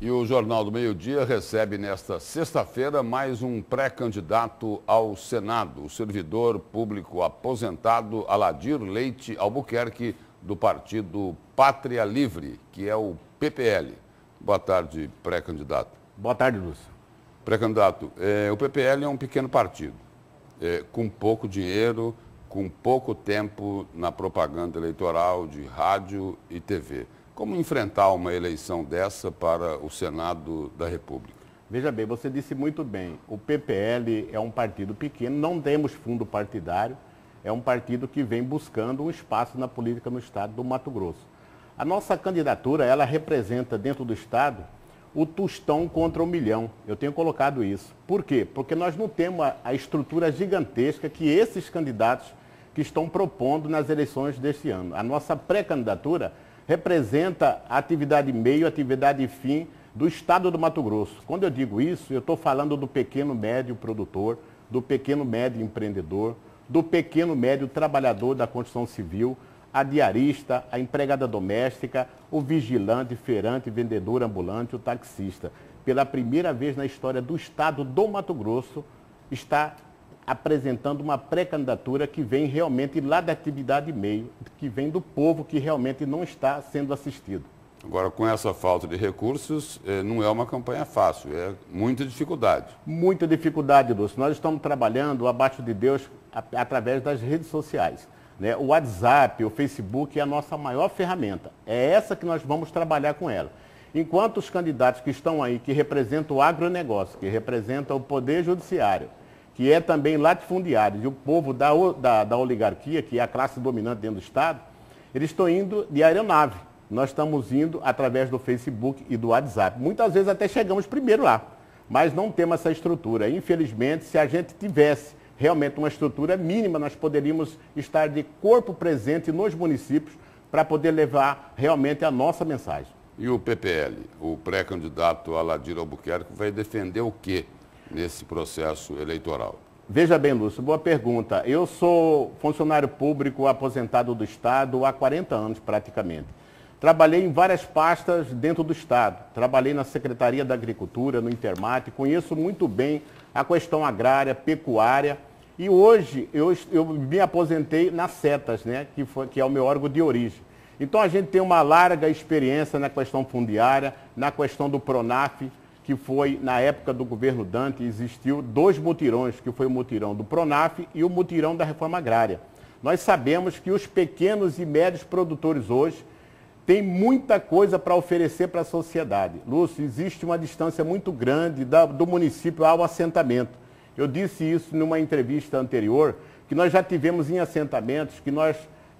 E o Jornal do Meio-Dia recebe nesta sexta-feira mais um pré-candidato ao Senado, o servidor público aposentado Aladir Leite Albuquerque, do partido Pátria Livre, que é o PPL. Boa tarde, pré-candidato. Boa tarde, Lúcio. Pré-candidato, o PPL é um pequeno partido, com pouco dinheiro, com pouco tempo na propaganda eleitoral de rádio e TV. Como enfrentar uma eleição dessa para o Senado da República? Veja bem, você disse muito bem, o PPL é um partido pequeno, não temos fundo partidário, é um partido que vem buscando um espaço na política no estado do Mato Grosso. A nossa candidatura, ela representa dentro do estado o tostão contra o milhão. Eu tenho colocado isso. Por quê? Porque nós não temos a estrutura gigantesca que esses candidatos que estão propondo nas eleições deste ano. A nossa pré-candidatura representa a atividade meio, a atividade fim do estado do Mato Grosso. Quando eu digo isso, eu estou falando do pequeno médio produtor, do pequeno médio empreendedor, do pequeno médio trabalhador da construção civil, a diarista, a empregada doméstica, o vigilante, feirante, vendedor ambulante, o taxista. Pela primeira vez na história do estado do Mato Grosso, está apresentando uma pré-candidatura que vem realmente lá da atividade meio, que vem do povo que realmente não está sendo assistido. Agora, com essa falta de recursos, não é uma campanha fácil, é muita dificuldade. Muita dificuldade, Lúcio. Nós estamos trabalhando abaixo de Deus através das redes sociais. Né? O WhatsApp, o Facebook é a nossa maior ferramenta. É essa que nós vamos trabalhar com ela. Enquanto os candidatos que estão aí, que representam o agronegócio, que representam o poder judiciário, que é também latifundiário, e o povo da oligarquia, que é a classe dominante dentro do Estado, eles estão indo de aeronave. Nós estamos indo através do Facebook e do WhatsApp. Muitas vezes até chegamos primeiro lá, mas não temos essa estrutura. Infelizmente, se a gente tivesse realmente uma estrutura mínima, nós poderíamos estar de corpo presente nos municípios para poder levar realmente a nossa mensagem. E o PPL, o pré-candidato Aladir Albuquerque, vai defender o quê nesse processo eleitoral? Veja bem, Lúcio, boa pergunta. Eu sou funcionário público aposentado do Estado há 40 anos praticamente. Trabalhei em várias pastas dentro do Estado. Trabalhei na Secretaria da Agricultura, no Intermate, conheço muito bem a questão agrária, pecuária. E hoje eu me aposentei na Setas, né, que é o meu órgão de origem. Então a gente tem uma larga experiência na questão fundiária, na questão do PRONAF, que foi, na época do governo Dante, existiu 2 mutirões, que foi o mutirão do PRONAF e o mutirão da reforma agrária. Nós sabemos que os pequenos e médios produtores hoje têm muita coisa para oferecer para a sociedade. Lúcio, existe uma distância muito grande do município ao assentamento. Eu disse isso numa entrevista anterior, que nós já tivemos em assentamentos, que nós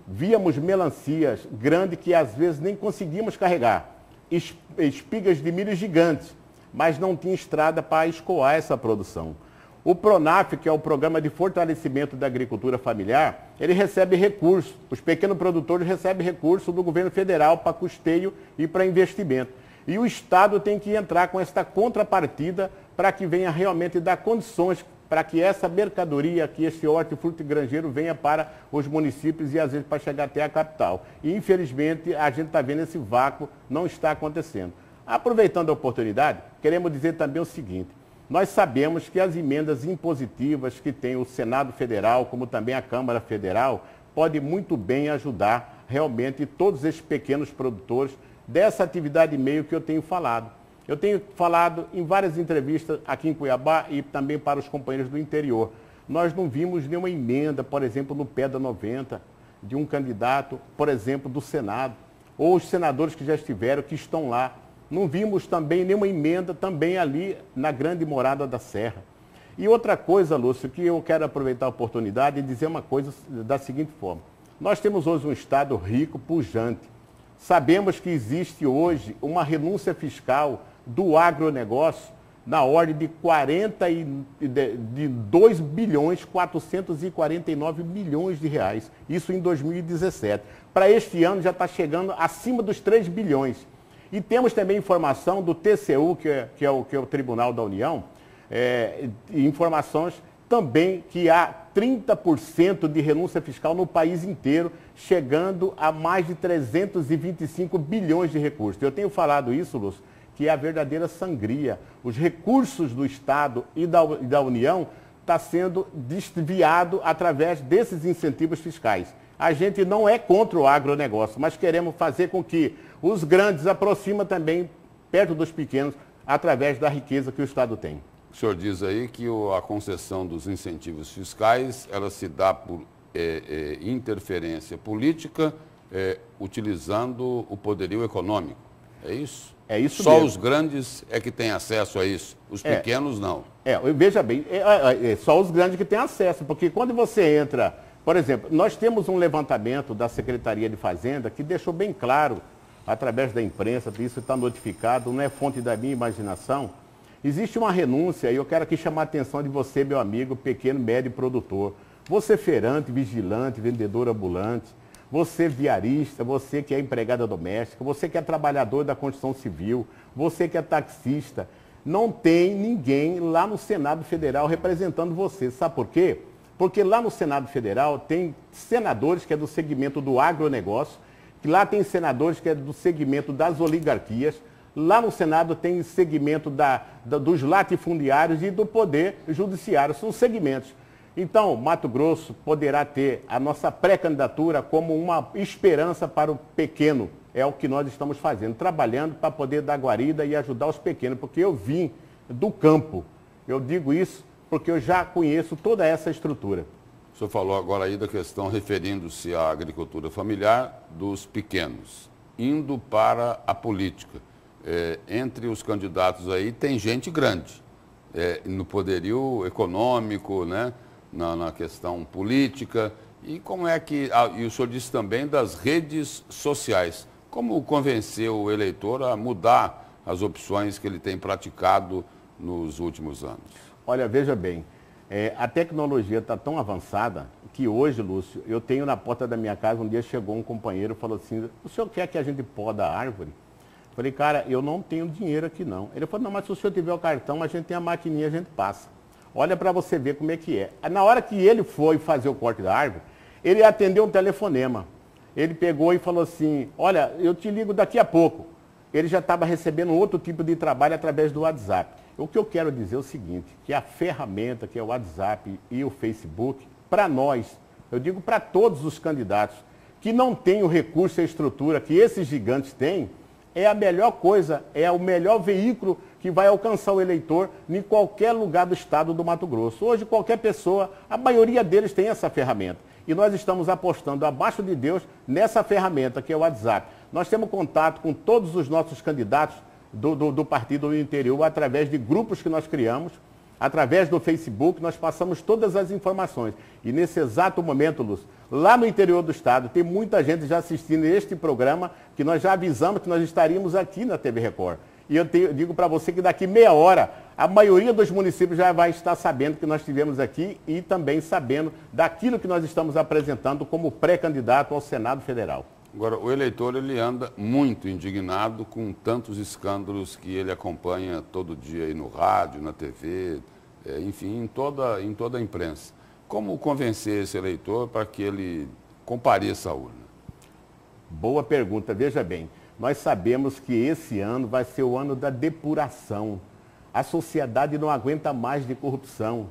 víamos melancias grandes que às vezes nem conseguimos carregar, espigas de milho gigantes, mas não tinha estrada para escoar essa produção. O PRONAF, que é o Programa de Fortalecimento da Agricultura Familiar, ele recebe recursos, os pequenos produtores recebem recursos do governo federal para custeio e para investimento. E o Estado tem que entrar com esta contrapartida para que venha realmente dar condições para que essa mercadoria, que esse hortifruti granjeiro venha para os municípios e às vezes para chegar até a capital. E infelizmente a gente está vendo esse vácuo, não está acontecendo. Aproveitando a oportunidade, queremos dizer também o seguinte: nós sabemos que as emendas impositivas que tem o Senado Federal, como também a Câmara Federal, pode muito bem ajudar realmente todos esses pequenos produtores dessa atividade meio que eu tenho falado. Eu tenho falado em várias entrevistas aqui em Cuiabá e também para os companheiros do interior. Nós não vimos nenhuma emenda, por exemplo, no PEDA 90, de um candidato, por exemplo, do Senado, ou os senadores que já estiveram, que estão lá. Não vimos também nenhuma emenda também ali na Grande Morada da Serra. E outra coisa, Lúcio, que eu quero aproveitar a oportunidade e dizer uma coisa da seguinte forma. Nós temos hoje um estado rico, pujante. Sabemos que existe hoje uma renúncia fiscal do agronegócio na ordem de 2 bilhões 449 milhões de reais. Isso em 2017. Para este ano já está chegando acima dos 3 bilhões. E temos também informação do TCU, que é o Tribunal da União, informações também que há 30% de renúncia fiscal no país inteiro, chegando a mais de 325 bilhões de recursos. Eu tenho falado isso, Lúcio, que é a verdadeira sangria. Os recursos do Estado e da União estão sendo desviados através desses incentivos fiscais. A gente não é contra o agronegócio, mas queremos fazer com que os grandes aproximem também perto dos pequenos através da riqueza que o Estado tem. O senhor diz aí que a concessão dos incentivos fiscais, ela se dá por interferência política, utilizando o poderio econômico. É isso? É isso Só mesmo. os grandes é que têm acesso a isso, os pequenos não. Veja bem, só os grandes que têm acesso, porque quando você entra, por exemplo, nós temos um levantamento da Secretaria de Fazenda que deixou bem claro, através da imprensa, isso está notificado, não é fonte da minha imaginação. Existe uma renúncia, e eu quero aqui chamar a atenção de você, meu amigo, pequeno, médio produtor. Você feirante, vigilante, vendedor ambulante, você viarista, você que é empregada doméstica, você que é trabalhador da construção civil, você que é taxista, não tem ninguém lá no Senado Federal representando você. Sabe por quê? Porque lá no Senado Federal tem senadores que é do segmento do agronegócio, que lá tem senadores que é do segmento das oligarquias, lá no Senado tem segmento dos latifundiários e do poder judiciário, são segmentos. Então, Mato Grosso poderá ter a nossa pré-candidatura como uma esperança para o pequeno. É o que nós estamos fazendo, trabalhando para poder dar guarida e ajudar os pequenos, porque eu vim do campo. Eu digo isso porque eu já conheço toda essa estrutura. O senhor falou agora aí da questão referindo-se à agricultura familiar dos pequenos, indo para a política. Entre os candidatos aí tem gente grande, no poderio econômico, né? Na questão política. E como é que... e o senhor disse também das redes sociais. Como convencer o eleitor a mudar as opções que ele tem praticado nos últimos anos? Olha, veja bem, a tecnologia está tão avançada que hoje, Lúcio, eu tenho na porta da minha casa, um dia chegou um companheiro e falou assim, o senhor quer que a gente poda a árvore? Eu falei, cara, eu não tenho dinheiro aqui não. Ele falou, não, mas se o senhor tiver o cartão, a gente tem a maquininha, a gente passa. Olha para você ver como é que é. Na hora que ele foi fazer o corte da árvore, ele atendeu um telefonema. Ele pegou e falou assim, olha, eu te ligo daqui a pouco. Ele já estava recebendo outro tipo de trabalho através do WhatsApp. O que eu quero dizer é o seguinte, que a ferramenta que é o WhatsApp e o Facebook, para nós, eu digo para todos os candidatos, que não têm o recurso e a estrutura que esses gigantes têm, é a melhor coisa, é o melhor veículo que vai alcançar o eleitor em qualquer lugar do estado do Mato Grosso. Hoje, qualquer pessoa, a maioria deles tem essa ferramenta. E nós estamos apostando abaixo de Deus nessa ferramenta, que é o WhatsApp. Nós temos contato com todos os nossos candidatos do partido do interior, através de grupos que nós criamos, através do Facebook, nós passamos todas as informações. E nesse exato momento, Lúcio, lá no interior do estado, tem muita gente já assistindo este programa, que nós já avisamos que nós estaríamos aqui na TV Record. E eu digo para você que daqui meia hora, a maioria dos municípios já vai estar sabendo que nós estivemos aqui e também sabendo daquilo que nós estamos apresentando como pré-candidato ao Senado Federal. Agora, o eleitor, ele anda muito indignado com tantos escândalos que ele acompanha todo dia aí no rádio, na TV, enfim, em toda a imprensa. Como convencer esse eleitor para que ele compareça à urna? Boa pergunta. Veja bem, nós sabemos que esse ano vai ser o ano da depuração. A sociedade não aguenta mais de corrupção.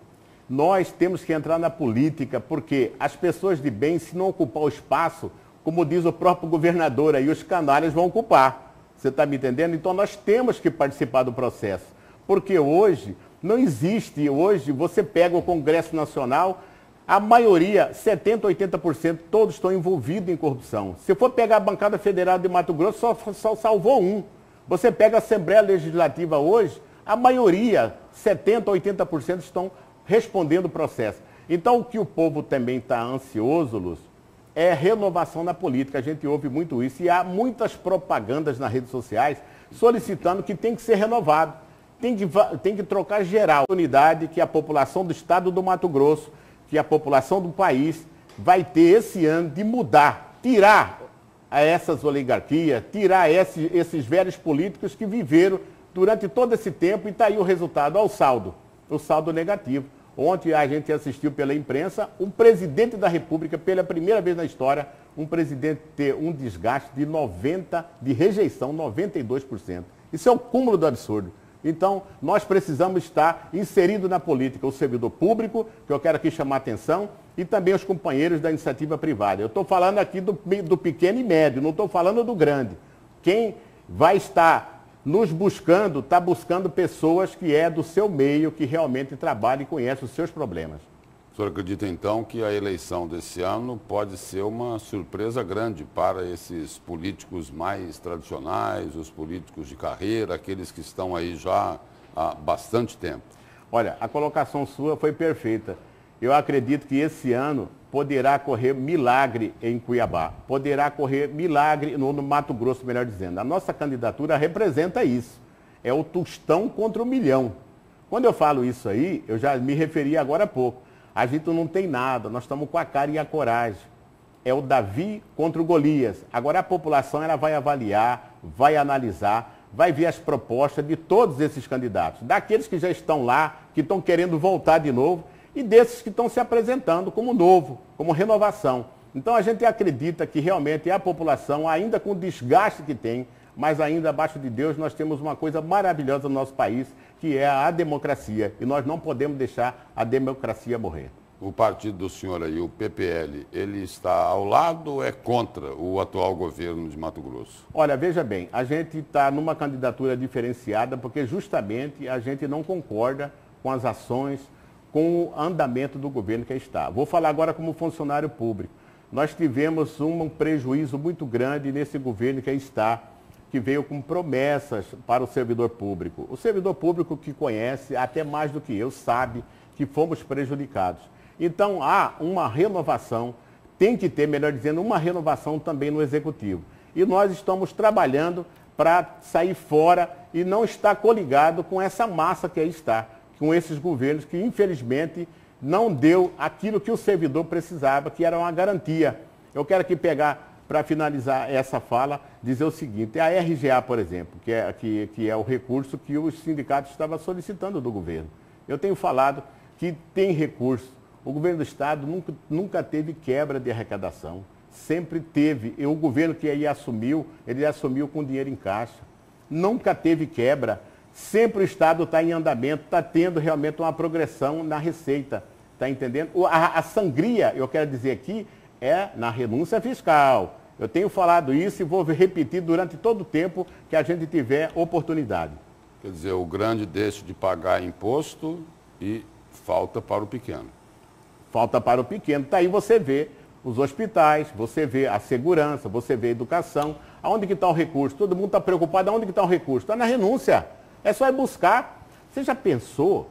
Nós temos que entrar na política, porque as pessoas de bem, se não ocupar o espaço, como diz o próprio governador aí, os canalhas vão ocupar. Você está me entendendo? Então nós temos que participar do processo. Porque hoje, não existe, hoje você pega o Congresso Nacional, a maioria, 70%, 80%, todos estão envolvidos em corrupção. Se for pegar a bancada federal de Mato Grosso, só salvou um. Você pega a Assembleia Legislativa hoje, a maioria, 70%, 80% estão respondendo o processo. Então o que o povo também está ansioso, Lúcio, é renovação na política. A gente ouve muito isso e há muitas propagandas nas redes sociais solicitando que tem que ser renovado. Tem que trocar geral. A unidade que a população do estado do Mato Grosso, que a população do país vai ter esse ano de mudar, tirar essas oligarquias, tirar esses velhos políticos que viveram durante todo esse tempo e está aí o resultado, o saldo negativo. Ontem a gente assistiu pela imprensa um presidente da República, pela primeira vez na história, um presidente ter um desgaste de rejeição, 92%. Isso é o cúmulo do absurdo. Então, nós precisamos estar inseridos na política, o servidor público, que eu quero aqui chamar a atenção, e também os companheiros da iniciativa privada. Eu estou falando aqui do pequeno e médio, não estou falando do grande. Quem vai estar nos buscando, está buscando pessoas que é do seu meio, que realmente trabalham e conhecem os seus problemas. O senhor acredita, então, que a eleição desse ano pode ser uma surpresa grande para esses políticos mais tradicionais, os políticos de carreira, aqueles que estão aí já há bastante tempo? Olha, a colocação sua foi perfeita. Eu acredito que esse ano poderá ocorrer milagre em Cuiabá, poderá ocorrer milagre no Mato Grosso, melhor dizendo. A nossa candidatura representa isso. É o tostão contra o milhão. Quando eu falo isso aí, eu já me referi agora há pouco. A gente não tem nada, nós estamos com a cara e a coragem. É o Davi contra o Golias. Agora a população ela vai avaliar, vai analisar, vai ver as propostas de todos esses candidatos. Daqueles que já estão lá, que estão querendo voltar de novo, e desses que estão se apresentando como novo, como renovação. Então a gente acredita que realmente a população, ainda com o desgaste que tem, mas ainda abaixo de Deus, nós temos uma coisa maravilhosa no nosso país, que é a democracia. E nós não podemos deixar a democracia morrer. O partido do senhor aí, o PPL, ele está ao lado ou é contra o atual governo de Mato Grosso? Olha, veja bem, a gente está numa candidatura diferenciada porque justamente a gente não concorda com as ações, com o andamento do governo que está. Vou falar agora como funcionário público. Nós tivemos um prejuízo muito grande nesse governo que está, que veio com promessas para o servidor público. O servidor público que conhece, até mais do que eu, sabe que fomos prejudicados. Então, há uma renovação, tem que ter, melhor dizendo, uma renovação também no Executivo. E nós estamos trabalhando para sair fora e não estar coligado com essa massa que aí está, com esses governos que, infelizmente, não deu aquilo que o servidor precisava, que era uma garantia. Eu quero aqui pegar, para finalizar essa fala, dizer o seguinte: a RGA, por exemplo, que é o recurso que os sindicatos estavam solicitando do governo. Eu tenho falado que tem recurso. O governo do Estado nunca teve quebra de arrecadação. Sempre teve. E o governo que aí assumiu, ele assumiu com dinheiro em caixa. Nunca teve quebra. Sempre o Estado está em andamento, está tendo realmente uma progressão na receita. Está entendendo? A sangria, eu quero dizer aqui, é na renúncia fiscal. Eu tenho falado isso e vou repetir durante todo o tempo que a gente tiver oportunidade. Quer dizer, o grande deixa de pagar imposto e falta para o pequeno. Falta para o pequeno. Tá aí você vê os hospitais, você vê a segurança, você vê a educação. Aonde que está o recurso? Todo mundo está preocupado. Aonde que está o recurso? Está na renúncia. É só ir buscar. Você já pensou?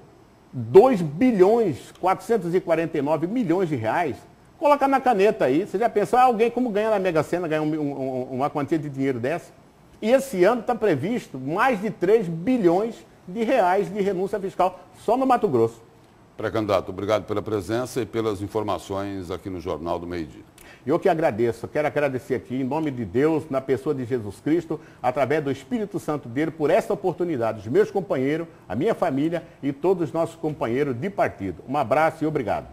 2 bilhões, 449 milhões de reais? Coloca na caneta aí. Você já pensou, alguém como ganha na Mega Sena, ganha uma quantia de dinheiro dessa? E esse ano está previsto mais de 3 bilhões de reais de renúncia fiscal só no Mato Grosso. Pré-candidato, obrigado pela presença e pelas informações aqui no Jornal do Meio-Dia. Eu que agradeço, quero agradecer aqui em nome de Deus, na pessoa de Jesus Cristo, através do Espírito Santo dele, por esta oportunidade, os meus companheiros, a minha família e todos os nossos companheiros de partido. Um abraço e obrigado.